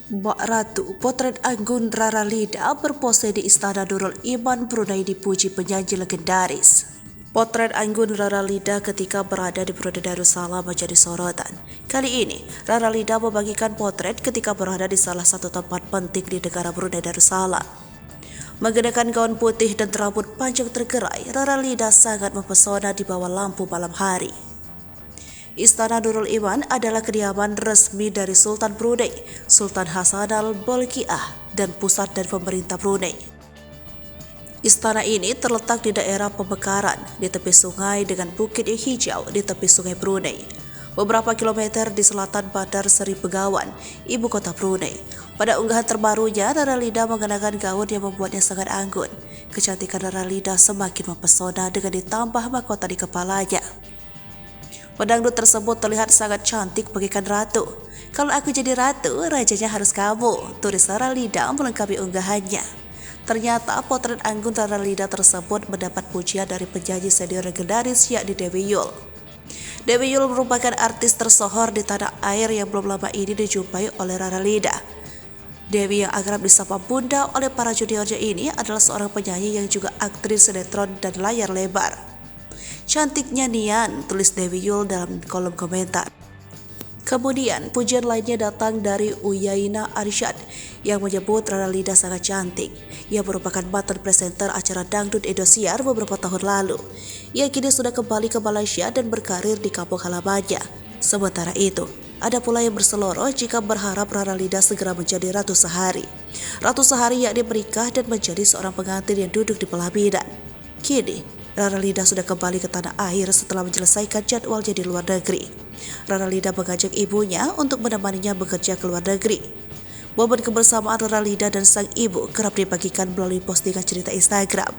Mbak Ratu, potret Anggun Raralida berpose di Istana Nurul Iman Brunei dipuji penyanyi legendaris. Potret Anggun Raralida ketika berada di Brunei Darussalam menjadi sorotan. Kali ini, Raralida membagikan potret ketika berada di salah satu tempat penting di negara Brunei Darussalam. Menggunakan gaun putih dan rambut panjang tergerai, Raralida sangat mempesona di bawah lampu malam hari. Istana Nurul Iman adalah kediaman resmi dari Sultan Brunei, Sultan Hassanal Bolkiah, dan pusat dari pemerintah Brunei. Istana ini terletak di daerah pemekaran, di tepi sungai dengan bukit yang hijau di tepi sungai Brunei. Beberapa kilometer di selatan Bandar Seri Begawan, ibu kota Brunei. Pada unggahan terbarunya, Raralida mengenakan gaun yang membuatnya sangat anggun. Kecantikan Raralida semakin mempesona dengan ditambah mahkota di kepalanya. Pedangdut tersebut terlihat sangat cantik bagaikan ratu. Kalau aku jadi ratu, rajanya harus kamu, tulis Raralida melengkapi unggahannya. Ternyata potret Anggun Raralida tersebut mendapat pujian dari penyanyi senior legendaris yakni Dewi Yull. Dewi Yull merupakan artis tersohor di tanah air yang belum lama ini dijumpai oleh Raralida. Dewi yang akrab disapa Bunda oleh para juniornya ini adalah seorang penyanyi yang juga aktris sinetron dan layar lebar. Cantiknya Nian, tulis Dewi Yull dalam kolom komentar. Kemudian pujian lainnya datang dari Uyaina Arsyad yang menyebut Raralida sangat cantik. Ia merupakan mantan presenter acara Dangdut Indosiar beberapa tahun lalu. Ia kini sudah kembali ke Malaysia dan berkarir di kampung halamannya. Sementara itu, ada pula yang berseloroh jika berharap Raralida segera menjadi Ratu Sehari. Ratu Sehari yakni menikah dan menjadi seorang pengantin yang duduk di pelaminan. Kini, Raralida sudah kembali ke tanah air setelah menyelesaikan jadwalnya di luar negeri. Raralida mengajak ibunya untuk menemaninya bekerja ke luar negeri. Momen kebersamaan Raralida dan sang ibu kerap dibagikan melalui postingan cerita Instagram.